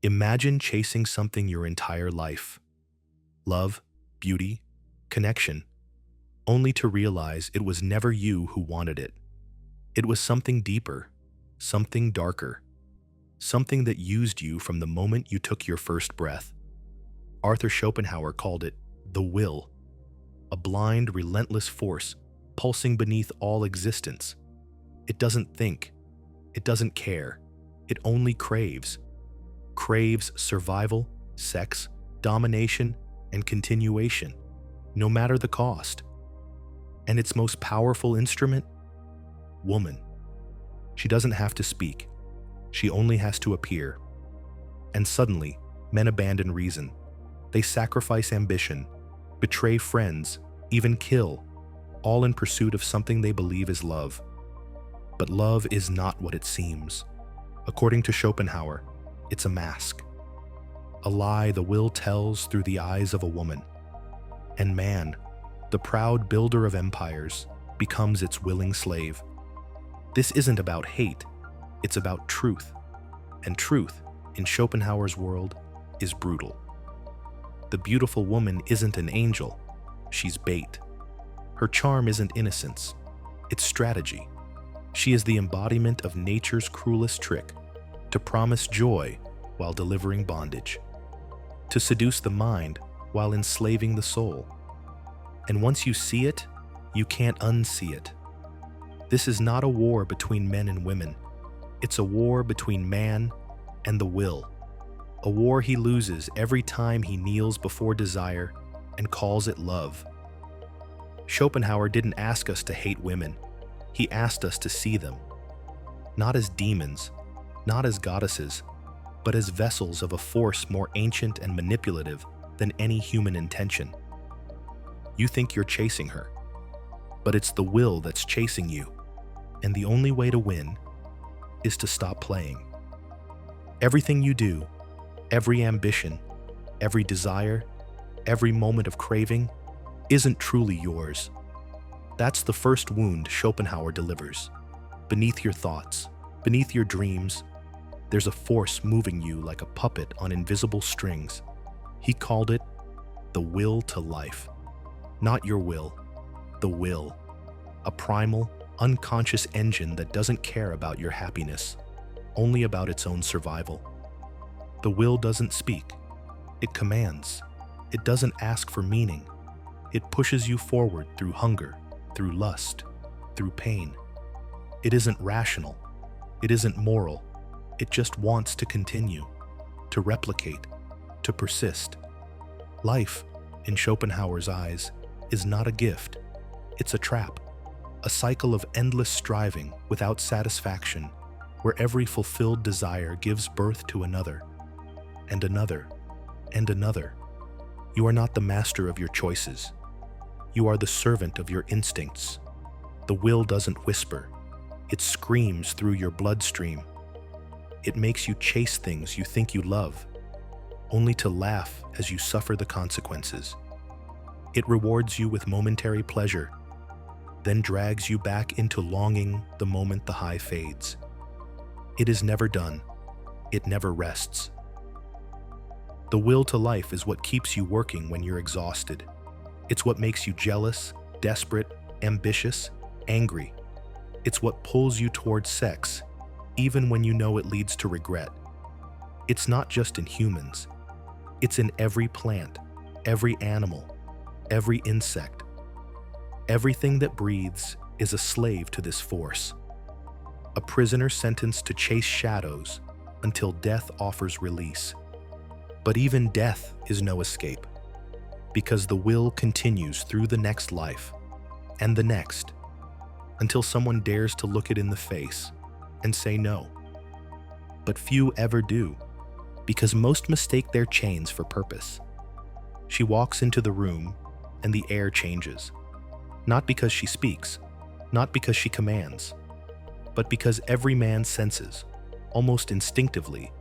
Imagine chasing something your entire life. Love, beauty, connection, only to realize it was never you who wanted it. It was something deeper, something darker, something that used you from the moment you took your first breath. Arthur Schopenhauer called it the will, a blind, relentless force pulsing beneath all existence. It doesn't think, it doesn't care, it only craves. Craves survival, sex, domination, and continuation, no matter the cost. And its most powerful instrument? Woman. She doesn't have to speak. She only has to appear. And suddenly, men abandon reason. They sacrifice ambition, betray friends, even kill, all in pursuit of something they believe is love. But love is not what it seems. According to Schopenhauer, it's a mask. A lie the will tells through the eyes of a woman. And man, the proud builder of empires, becomes its willing slave. This isn't about hate, it's about truth. And truth, in Schopenhauer's world, is brutal. The beautiful woman isn't an angel, she's bait. Her charm isn't innocence, it's strategy. She is the embodiment of nature's cruelest trick, to promise joy while delivering bondage, to seduce the mind while enslaving the soul. And once you see it, you can't unsee it. This is not a war between men and women. It's a war between man and the will. A war he loses every time he kneels before desire and calls it love. Schopenhauer didn't ask us to hate women. He asked us to see them, not as demons, not as goddesses, but as vessels of a force more ancient and manipulative than any human intention. You think you're chasing her, but it's the will that's chasing you, and the only way to win is to stop playing. Everything you do, every ambition, every desire, every moment of craving, isn't truly yours. That's the first wound Schopenhauer delivers. Beneath your thoughts, beneath your dreams, there's a force moving you like a puppet on invisible strings. He called it the will to life. Not your will, the will. A primal, unconscious engine that doesn't care about your happiness, only about its own survival. The will doesn't speak. It commands. It doesn't ask for meaning. It pushes you forward through hunger, through lust, through pain. It isn't rational. It isn't moral. It just wants to continue, to replicate, to persist. Life, in Schopenhauer's eyes, is not a gift. It's a trap, a cycle of endless striving without satisfaction, where every fulfilled desire gives birth to another, and another, and another. You are not the master of your choices. You are the servant of your instincts. The will doesn't whisper. It screams through your bloodstream. It makes you chase things you think you love, only to laugh as you suffer the consequences. It rewards you with momentary pleasure, then drags you back into longing the moment the high fades. It is never done. It never rests. The will to life is what keeps you working when you're exhausted. It's what makes you jealous, desperate, ambitious, angry. It's what pulls you towards sex, even when you know it leads to regret. It's not just in humans. It's in every plant, every animal, every insect. Everything that breathes is a slave to this force. A prisoner sentenced to chase shadows until death offers release. But even death is no escape, because the will continues through the next life, and the next, until someone dares to look it in the face and say no. But few ever do, because most mistake their chains for purpose. She walks into the room, and the air changes. Not because she speaks, not because she commands, but because every man senses, almost instinctively,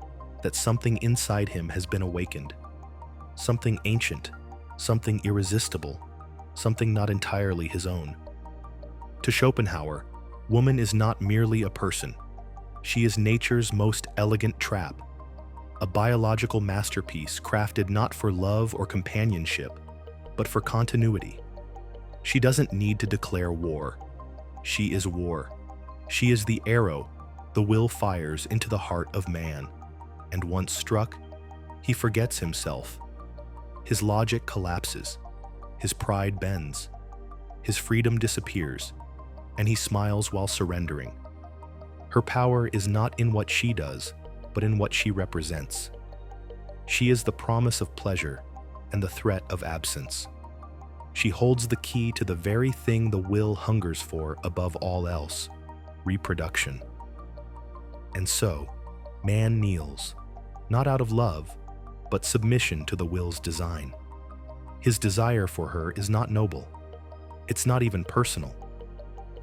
that something inside him has been awakened. Something ancient, something irresistible, something not entirely his own. To Schopenhauer, woman is not merely a person. She is nature's most elegant trap, a biological masterpiece crafted not for love or companionship, but for continuity. She doesn't need to declare war. She is war. She is the arrow the will fires into the heart of man, and once struck, he forgets himself. His logic collapses, his pride bends, his freedom disappears, and he smiles while surrendering. Her power is not in what she does, but in what she represents. She is the promise of pleasure and the threat of absence. She holds the key to the very thing the will hungers for above all else: reproduction. And so, man kneels, not out of love, but submission to the will's design. His desire for her is not noble. It's not even personal.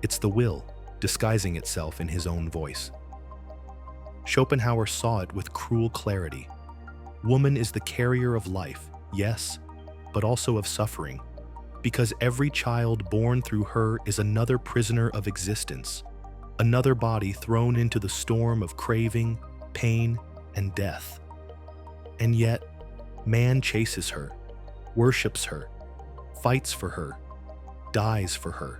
It's the will disguising itself in his own voice. Schopenhauer saw it with cruel clarity. Woman is the carrier of life, yes, but also of suffering, because every child born through her is another prisoner of existence, another body thrown into the storm of craving, pain, and death. And yet, man chases her, worships her, fights for her, dies for her,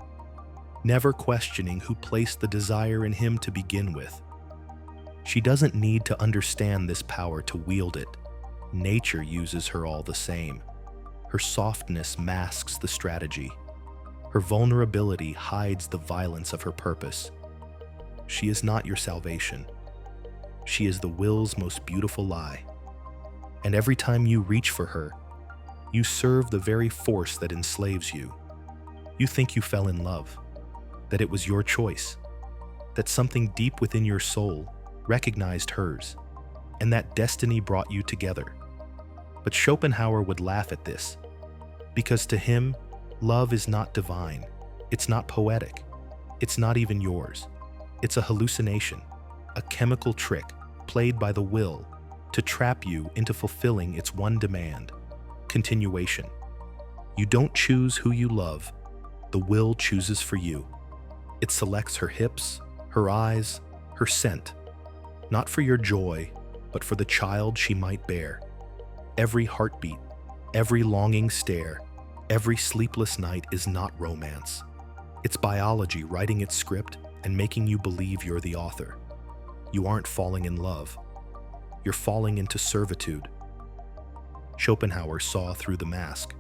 never questioning who placed the desire in him to begin with. She doesn't need to understand this power to wield it. Nature uses her all the same. Her softness masks the strategy. Her vulnerability hides the violence of her purpose. She is not your salvation. She is the will's most beautiful lie. And every time you reach for her, you serve the very force that enslaves you. You think you fell in love, that it was your choice, that something deep within your soul recognized hers, and that destiny brought you together. But Schopenhauer would laugh at this, because to him, love is not divine, it's not poetic, it's not even yours. It's a hallucination, a chemical trick played by the will to trap you into fulfilling its one demand: continuation. You don't choose who you love, the will chooses for you. It selects her hips, her eyes, her scent, not for your joy, but for the child she might bear. Every heartbeat, every longing stare, every sleepless night is not romance. It's biology writing its script and making you believe you're the author. You aren't falling in love. You're falling into servitude. Schopenhauer saw through the mask.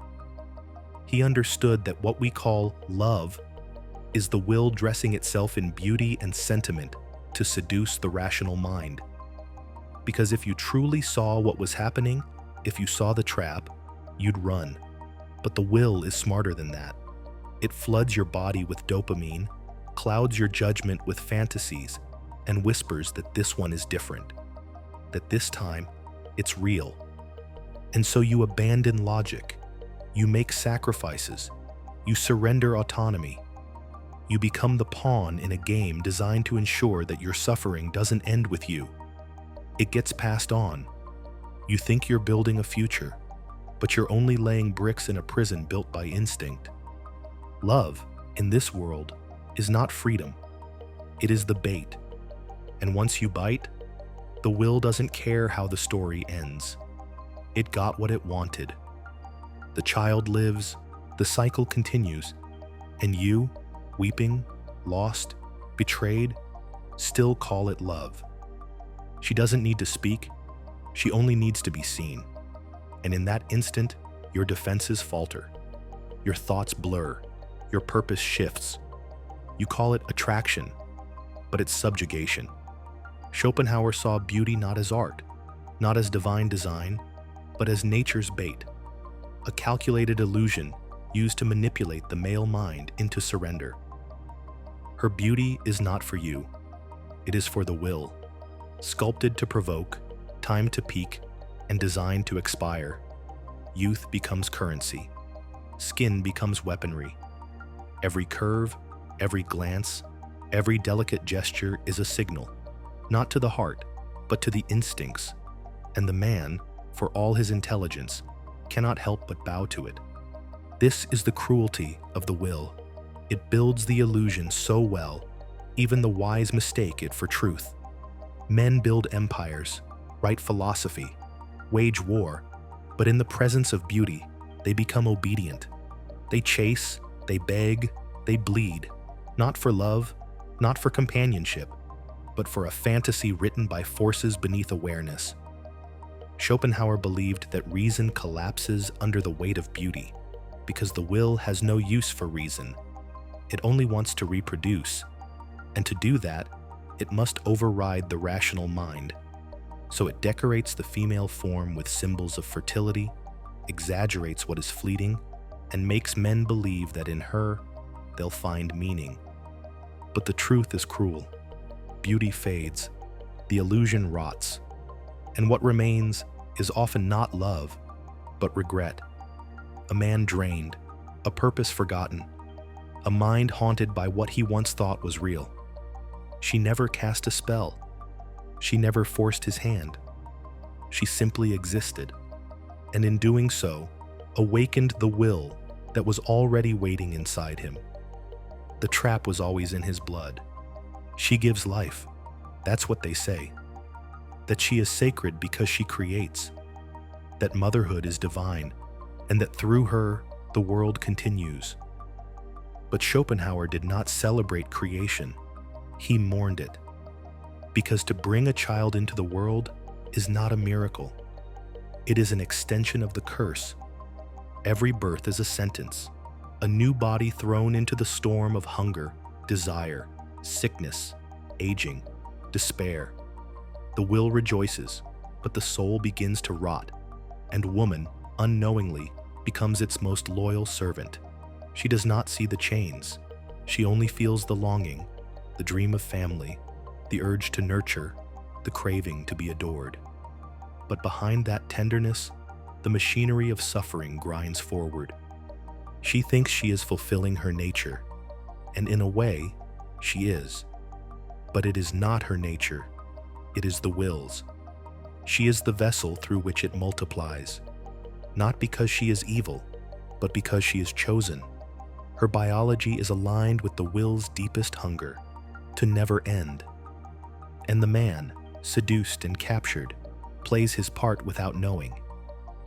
He understood that what we call love is the will dressing itself in beauty and sentiment to seduce the rational mind. Because if you truly saw what was happening, if you saw the trap, you'd run. But the will is smarter than that. It floods your body with dopamine, clouds your judgment with fantasies, and whispers that this one is different, that this time it's real. And so you abandon logic, you make sacrifices, you surrender autonomy. You become the pawn in a game designed to ensure that your suffering doesn't end with you. It gets passed on. You think you're building a future, but you're only laying bricks in a prison built by instinct. Love, in this world, is not freedom. It is the bait. And once you bite, the will doesn't care how the story ends. It got what it wanted. The child lives, the cycle continues, and you, weeping, lost, betrayed, still call it love. She doesn't need to speak, she only needs to be seen. And in that instant, your defenses falter. Your thoughts blur, your purpose shifts. You call it attraction, but it's subjugation. Schopenhauer saw beauty not as art, not as divine design, but as nature's bait, a calculated illusion used to manipulate the male mind into surrender. Her beauty is not for you. It is for the will, sculpted to provoke, timed to peak, and designed to expire. Youth becomes currency. Skin becomes weaponry. Every curve, every glance, every delicate gesture is a signal, not to the heart, but to the instincts. And the man, for all his intelligence, cannot help but bow to it. This is the cruelty of the will. It builds the illusion so well, even the wise mistake it for truth. Men build empires, write philosophy, wage war, but in the presence of beauty, they become obedient. They chase, they beg, they bleed, not for love, not for companionship, but for a fantasy written by forces beneath awareness. Schopenhauer believed that reason collapses under the weight of beauty, because the will has no use for reason. It only wants to reproduce, and to do that, it must override the rational mind. So it decorates the female form with symbols of fertility, exaggerates what is fleeting, and makes men believe that in her, they'll find meaning. But the truth is cruel. Beauty fades, the illusion rots, and what remains is often not love, but regret. A man drained, a purpose forgotten, a mind haunted by what he once thought was real. She never cast a spell. She never forced his hand. She simply existed, and in doing so, awakened the will that was already waiting inside him. The trap was always in his blood. She gives life. That's what they say. That she is sacred because she creates. That motherhood is divine, and that through her, the world continues. But Schopenhauer did not celebrate creation. He mourned it. Because to bring a child into the world is not a miracle. It is an extension of the curse. Every birth is a sentence, a new body thrown into the storm of hunger, desire, sickness, aging, despair. The will rejoices, but the soul begins to rot, and woman, unknowingly, becomes its most loyal servant. She does not see the chains. She only feels the longing, the dream of family, the urge to nurture, the craving to be adored. But behind that tenderness, the machinery of suffering grinds forward. She thinks she is fulfilling her nature, and in a way, she is. But it is not her nature, it is the will's. She is the vessel through which it multiplies, not because she is evil, but because she is chosen. Her biology is aligned with the will's deepest hunger, to never end. And the man, seduced and captured, plays his part without knowing.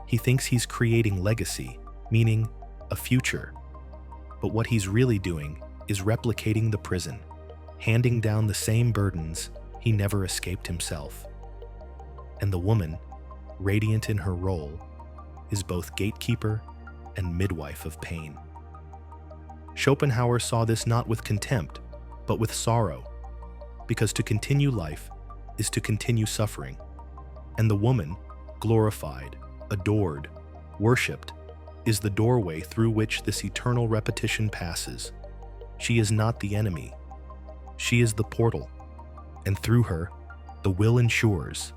He thinks he's creating legacy, meaning a future. But what he's really doing is replicating the prison, handing down the same burdens he never escaped himself. And the woman, radiant in her role, is both gatekeeper and midwife of pain. Schopenhauer saw this not with contempt, but with sorrow, because to continue life is to continue suffering, and the woman, glorified, adored, worshipped, is the doorway through which this eternal repetition passes. She is not the enemy. She is the portal, and through her, the will ensures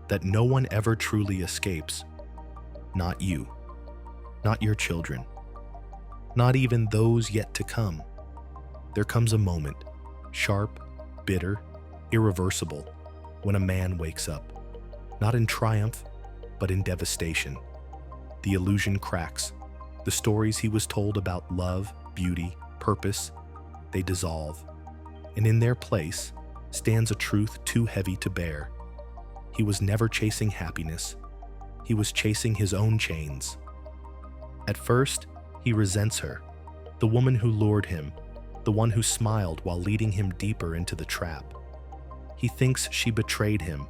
that no one ever truly escapes. Not you, not your children, not even those yet to come. There comes a moment, sharp, bitter, irreversible, when a man wakes up, not in triumph, but in devastation. The illusion cracks. The stories he was told about love, beauty, purpose, they dissolve. And in their place stands a truth too heavy to bear. He was never chasing happiness. He was chasing his own chains. At first, he resents her, the woman who lured him, the one who smiled while leading him deeper into the trap. He thinks she betrayed him,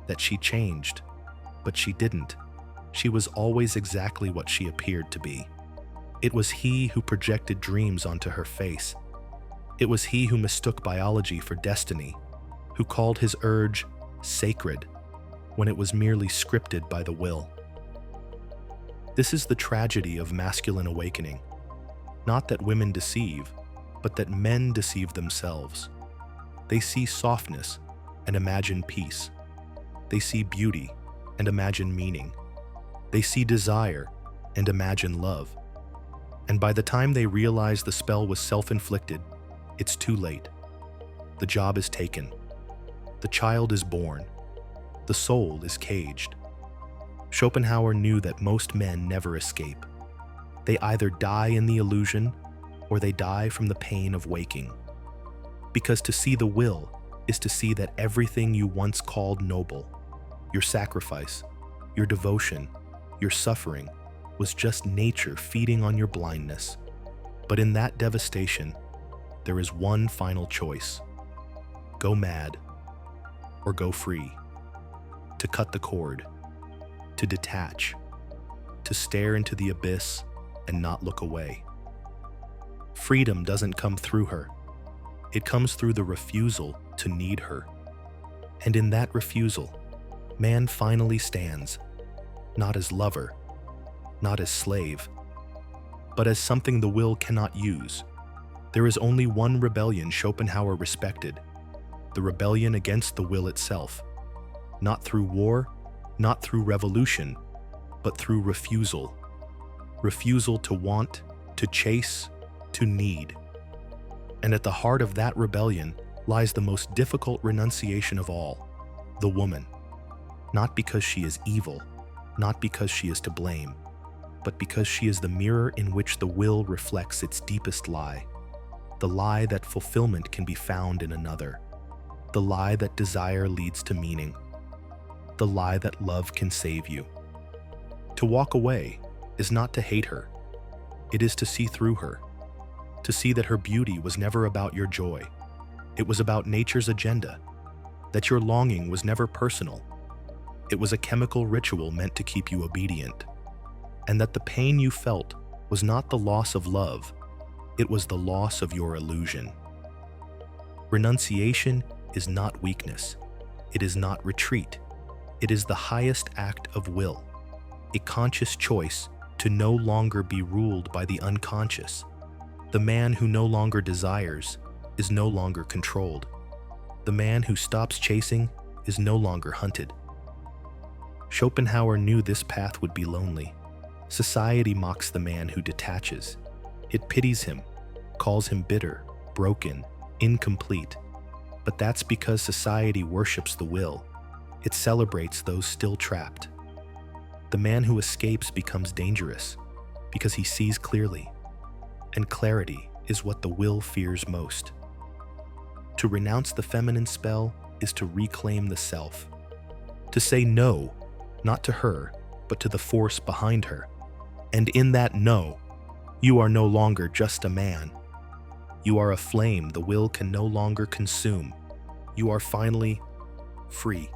that she changed, but she didn't. She was always exactly what she appeared to be. It was he who projected dreams onto her face. It was he who mistook biology for destiny, who called his urge sacred when it was merely scripted by the will. This is the tragedy of masculine awakening. Not that women deceive, but that men deceive themselves. They see softness and imagine peace. They see beauty and imagine meaning. They see desire and imagine love. And by the time they realize the spell was self-inflicted, it's too late. The job is taken. The child is born. The soul is caged. Schopenhauer knew that most men never escape. They either die in the illusion or they die from the pain of waking. Because to see the will is to see that everything you once called noble, Your sacrifice, your devotion, your suffering was just nature feeding on your blindness. But in that devastation, there is one final choice. Go mad or go free. To cut the cord, to detach, to stare into the abyss and not look away. Freedom doesn't come through her. It comes through the refusal to need her. And in that refusal, man finally stands, not as lover, not as slave, but as something the will cannot use. There is only one rebellion Schopenhauer respected, the rebellion against the will itself, not through war, not through revolution, but through refusal. Refusal to want, to chase, to need. And at the heart of that rebellion lies the most difficult renunciation of all, the woman. Not because she is evil, not because she is to blame, but because she is the mirror in which the will reflects its deepest lie, the lie that fulfillment can be found in another, the lie that desire leads to meaning, the lie that love can save you. To walk away is not to hate her, it is to see through her, to see that her beauty was never about your joy, it was about nature's agenda, that your longing was never personal, it was a chemical ritual meant to keep you obedient, and that the pain you felt was not the loss of love, it was the loss of your illusion. Renunciation is not weakness, it is not retreat, it is the highest act of will, a conscious choice to no longer be ruled by the unconscious. The man who no longer desires is no longer controlled. The man who stops chasing is no longer hunted. Schopenhauer knew this path would be lonely. Society mocks the man who detaches. It pities him, calls him bitter, broken, incomplete. But that's because society worships the will. It celebrates those still trapped. The man who escapes becomes dangerous because he sees clearly, and clarity is what the will fears most. To renounce the feminine spell is to reclaim the self. To say no, not to her, but to the force behind her. And in that no, you are no longer just a man. You are a flame the will can no longer consume. You are finally free.